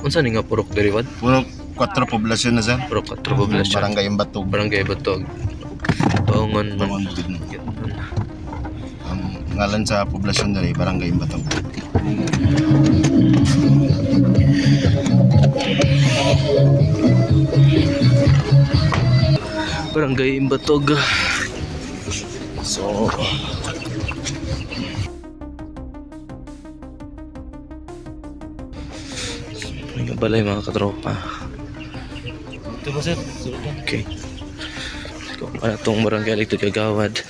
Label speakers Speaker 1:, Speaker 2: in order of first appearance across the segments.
Speaker 1: Unsa ni nga purok diri wad?
Speaker 2: Puro 4 poblasyon na sir.
Speaker 1: Purok 4 poblasyon.
Speaker 2: Barangay Imbatog.
Speaker 1: Barangay Batog. Baungon man.
Speaker 2: Bangon Bukid. Ang ngalan sa poblasyon diri Barangay Imbatog.
Speaker 1: Barangay Batog.
Speaker 2: So
Speaker 1: May balay mga katropa.
Speaker 3: Ito ba sir?
Speaker 1: Okay. Kung ano itong barangay Electric Kagawad.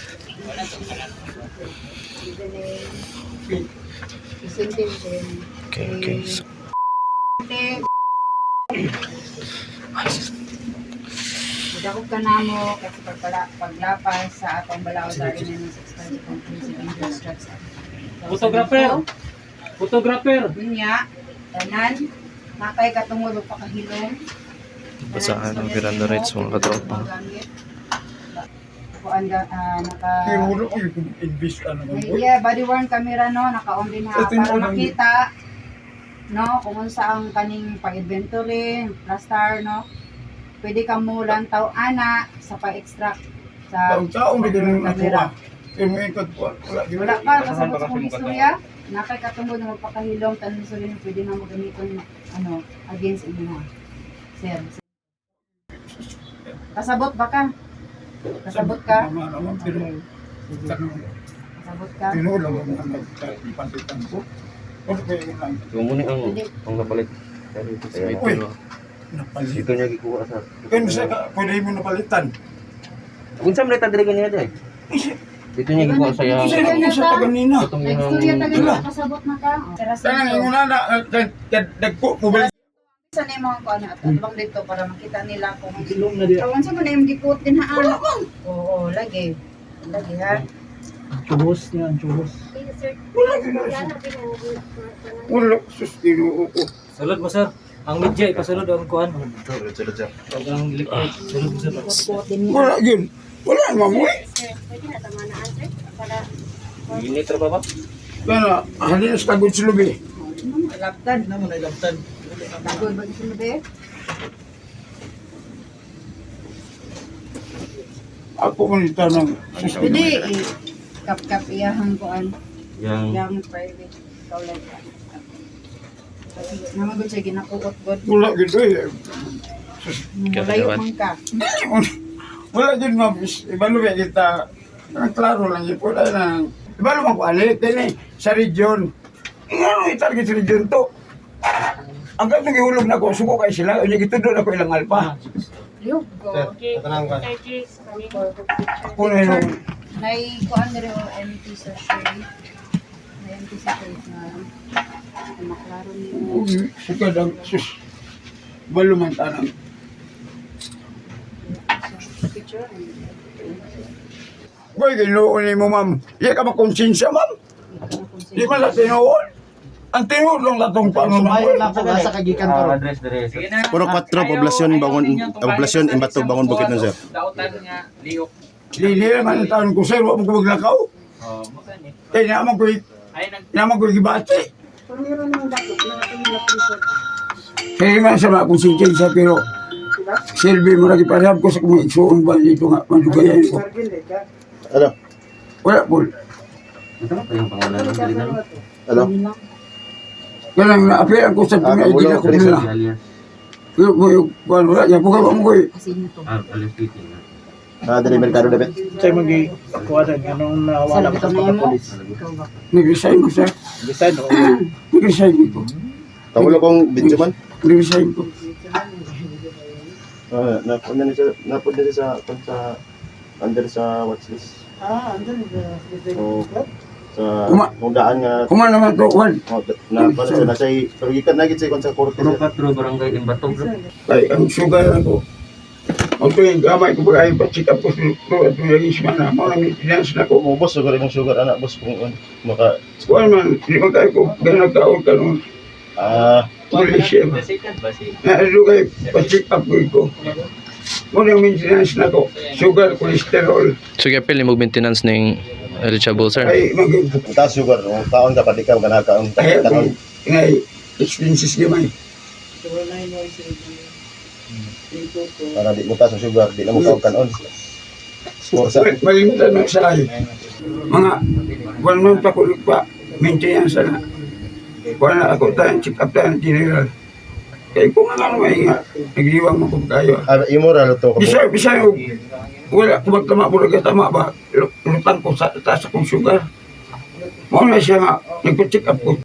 Speaker 1: Okay. So,
Speaker 4: Dakot ka na mo kasi paglapas sa atong balaod dari na ng 6 conclusive instructions.
Speaker 3: Photographer!
Speaker 4: Niya, tanan, nakay katungod pa kahilom.
Speaker 1: basahan ang Miranda rights mga katropa.
Speaker 4: Kuan naka
Speaker 5: Pero ko yung invest ano
Speaker 4: yeah, body worn camera no, naka-on din ha para makita no kung unsa ang kaning pag-inventory, plastar no. Pwede kang mulan taw ana sa pa-extract sa
Speaker 5: taong bigyan ng natuwa. Kaya mo ikot po.
Speaker 4: wala ka kasabot sa kong istorya. Nakay katungod na magpakahilom tanan sa rin pwede na mo gamiton ano against inyo. Sir. Kasabot ba ka? Kasabot ka? Kasabot ka?
Speaker 5: Tinulang ang nagpantitan ko. Ano kaya yun lang?
Speaker 3: Muna ang kapalit.
Speaker 5: Uy, napalit.
Speaker 3: Ito niya gikuha sa...
Speaker 5: Kaya siya pwede mo napalitan.
Speaker 3: Unsa man ta diri kaniya day? Dito niya gikuha sa yang.
Speaker 5: Kasi lang siya pa ganina.
Speaker 3: Itong
Speaker 4: Next to yan taga kasabot na ka.
Speaker 5: Kaya yung una na, nagpo, pubalik.
Speaker 4: Saan yung mga kuan at bang dito para makita nila kung
Speaker 3: Ilong na di.
Speaker 4: kawan sa man yung gikot din ha. Oo, lagi. Lagi ha.
Speaker 3: Chubos niya, chubos.
Speaker 5: Ulo, sus, tinuo ko.
Speaker 6: Sulod mo sir. Ang media ipasulod ang kuan.
Speaker 2: Sulod sir.
Speaker 6: Pag ang electric sulod mo sir.
Speaker 4: Gikot din niya.
Speaker 5: Wala yun. Wala mamuwi.
Speaker 3: Ginitra pa ba?
Speaker 5: Kaya na, halin sa tagod sa lubi.
Speaker 4: Laptan.
Speaker 6: Ano mo na ilabtan?
Speaker 4: Tagod ba gusto mo be?
Speaker 5: Ako mo nito ng sus.
Speaker 4: Pwede kap-kap iyahang kuan.
Speaker 3: Yang
Speaker 4: Yang private. Ikaw lang ka. Naman ko siya ginakuot god.
Speaker 5: Wala gito eh.
Speaker 4: Malayo man ka.
Speaker 5: Wala din mabis. Ibalo ba kita. Klaro lang yun po. Ibalo man ko alit. Sa region. Ano itarget sa region to? Ang ganang ihulog na ko. Suko kayo sila. Yung itudol ako ilang alpa.
Speaker 4: Yo, go.
Speaker 5: Ako na yun.
Speaker 4: Nay kuan diri o MT sa shade. May MT sa shade na maklaro niyo.
Speaker 5: Sukad ang sus. Ibalo man tanang.
Speaker 4: Picture.
Speaker 5: Boy, ginuon ni mo ma'am. Iya ka makonsensya ma'am. Di man lang tinuon. Ang tinuon lang latong panunong.
Speaker 6: Sa kagikan ko.
Speaker 3: address diri.
Speaker 2: Puro 4 poblasyon poblasyon Imbatog Bangon Bukid na sir.
Speaker 6: Dautan nga liok.
Speaker 5: Lili naman ang taon ko sir. Huwag mo ko maglakaw.
Speaker 6: Oh, mo ni.
Speaker 5: Kaya naman ko gibati. Kaya man sa mga konsensya pero silbi mo lagi parehab ko sa kung iksuon ba dito nga madugayan ko.
Speaker 2: Ano?
Speaker 5: Wala po.
Speaker 3: Ito pa yung pangalan ng diri na.
Speaker 2: Ano?
Speaker 5: Kaya na-appear ko sa mga idila ko nila.
Speaker 3: Alias.
Speaker 5: Wala, yan po ka ba mo ko eh.
Speaker 4: Kasi nito.
Speaker 3: Alias Titi.
Speaker 2: Dali merkado dapat.
Speaker 6: Say magi kuwasan anong nawala
Speaker 4: Sabi
Speaker 6: pa
Speaker 4: ko
Speaker 6: sa
Speaker 4: na mo.
Speaker 6: polis.
Speaker 4: Ikaw ba?
Speaker 5: Nag-resign ko sir.
Speaker 6: Design o
Speaker 5: Nag-resign ko.
Speaker 2: Tawalo kong video man.
Speaker 5: Nag-resign ko.
Speaker 2: Napod na siya sa under sa watchlist.
Speaker 6: andun
Speaker 2: So, sa
Speaker 5: Kuma-
Speaker 2: mudaan nga
Speaker 5: Kuma naman to, Juan.
Speaker 2: na para sa nasa pero gikan na gid sa sa korte
Speaker 3: Puro
Speaker 2: sir.
Speaker 3: 4 barangay Imbatog.
Speaker 5: Ay, ang sugar ako. Ang tuwing gamay ko ba ay pa-check up ko at yung isma na mga maintenance na ko.
Speaker 2: Kung boss sugar imong sugar anak boss kung maka
Speaker 5: Kuan man, hindi man kayo ko ganag taon ka nung tulis siya ba. Na ano kayo, pa-check up ko. Muna yung maintenance na ko, sugar, cholesterol.
Speaker 1: So kapil ni mag maintenance ning Eligible, sir.
Speaker 5: Ay,
Speaker 2: Itaas sugar, kaon ka pa di ka kaon.
Speaker 5: ay,
Speaker 2: Kaon.
Speaker 5: ngay, expenses gamay.
Speaker 2: Para di mo taas ang sugar, di na mo kaon kanon. So, sa
Speaker 5: Malimutan na sa ayo. Mga, one month pa kulit pa, maintenance na. Wala ako tayo, check up tayo ng general. Kaya kung ano may nag-iwang mo kung kayo.
Speaker 2: immoral to.
Speaker 5: Bisa yung, wala, kung magtama mo tama ba, lutang ko sa taas akong sugar. Muna siya nga, nagpa-check up ko.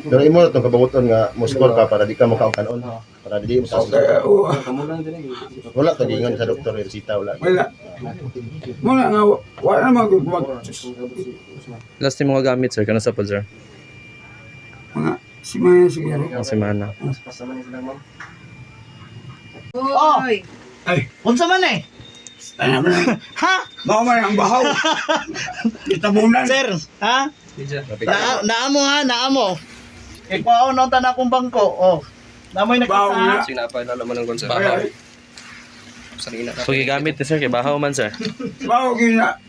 Speaker 2: Pero immoral to kabanguton nga mo score ka para di ka mo kaon kanon. Para di mo taas.
Speaker 5: Kaya,
Speaker 2: Wala to giingon sa doktor resita wala.
Speaker 5: wala. Muna nga, wala naman kung
Speaker 1: Last time mga gamit, sir. Kano sa pod, sir?
Speaker 5: mga simaya siguro.
Speaker 1: Ang semana.
Speaker 4: Uy!
Speaker 5: Ay,
Speaker 6: Unsa man eh?
Speaker 5: ay naman na.
Speaker 6: Ha?
Speaker 5: Mao man ang bahaw. Itabunan.
Speaker 6: Sir, ha? Naamo ha, naamo. Ikaw no tanan akong bangko. Oh. Namoy
Speaker 5: Bahaw na.
Speaker 6: nakita.
Speaker 3: Sinapay na naman ng konsa.
Speaker 5: Ay,
Speaker 3: Sarina na.
Speaker 1: So, gigamit ni sir. Kay bahaw man, sir.
Speaker 5: bahaw gina.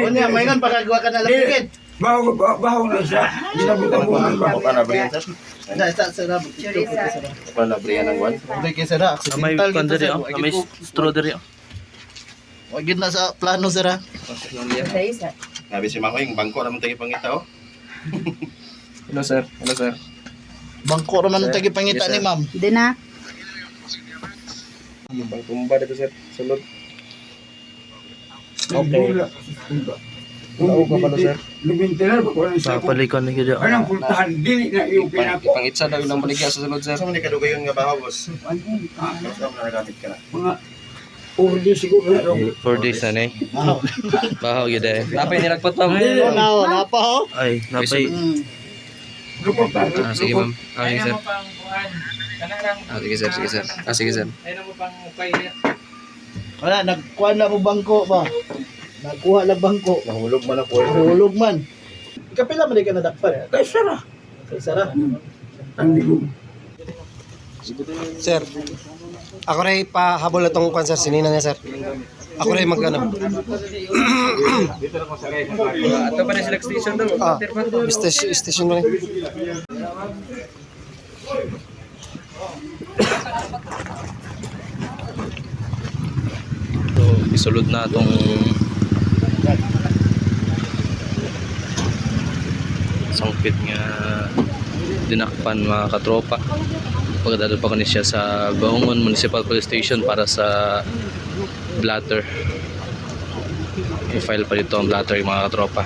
Speaker 6: Unya, may ngan pagagawa ka na lapigid.
Speaker 5: Bahaw na siya. Ginabutan ko ang bahaw.
Speaker 2: Ako pa na briyan sir.
Speaker 6: Sa sarap.
Speaker 4: Choriza.
Speaker 2: Pa na briyan ng wan.
Speaker 6: Dili kay sir,
Speaker 1: May
Speaker 6: accidental
Speaker 1: kandari,
Speaker 6: gito,
Speaker 1: oh.
Speaker 6: sir.
Speaker 1: May straw diri, oh.
Speaker 6: Wag gid na sa plano sir ha.
Speaker 4: Choriza.
Speaker 2: Sabi si Makoy, bangko naman tayo pangita oh.
Speaker 3: Hello sir. Hello sir.
Speaker 6: Bangko ra man ang tagipangita
Speaker 3: Yes, sir.
Speaker 6: ni ma'am.
Speaker 4: Hindi na.
Speaker 3: Bang tumba dito sir. Sulod.
Speaker 5: Okay.
Speaker 3: Tao ka pala sir.
Speaker 5: Lumintinar ba ko na siya.
Speaker 1: Papalikon ni kaya.
Speaker 5: Anong pultahan? Dili na yung pinako.
Speaker 3: Ipangitsa daw ilang baligya sa sulod sir.
Speaker 2: Sa man kadugayon nga bahaw boss.
Speaker 5: Ah,
Speaker 2: Sa man nagamit ka na.
Speaker 5: mga order siguro na daw.
Speaker 1: 4 days na, eh. Bahaw yun, eh.
Speaker 3: Napay nilagpat pa mo.
Speaker 6: Na pa ho.
Speaker 1: Ay, napay.
Speaker 5: Lupot na.
Speaker 3: Ah, sige ma'am. Ah, sige sir. Ah, sige sir, sige sir. Ah, sige sir.
Speaker 6: Wala, nagkuha na mo bangko ba? Nagkuha na bangko.
Speaker 2: Nahulog man ako.
Speaker 6: Hulog man. Kapila man di ka nadakpan.
Speaker 5: Kaya sara.
Speaker 6: Kay sara.
Speaker 5: Hindi ko.
Speaker 7: Sir, ako rin pahabol na itong cancer, sinina niya sir. Ako rin magano.
Speaker 3: Ato pa na sila station daw.
Speaker 7: Station mo rin.
Speaker 1: So, isulod na itong sangpit nga dinakpan mga katropa. Pagdadal pa ko siya sa Baungon Municipal Police Station para sa blatter. I-file pa dito ang blatter yung mga katropa.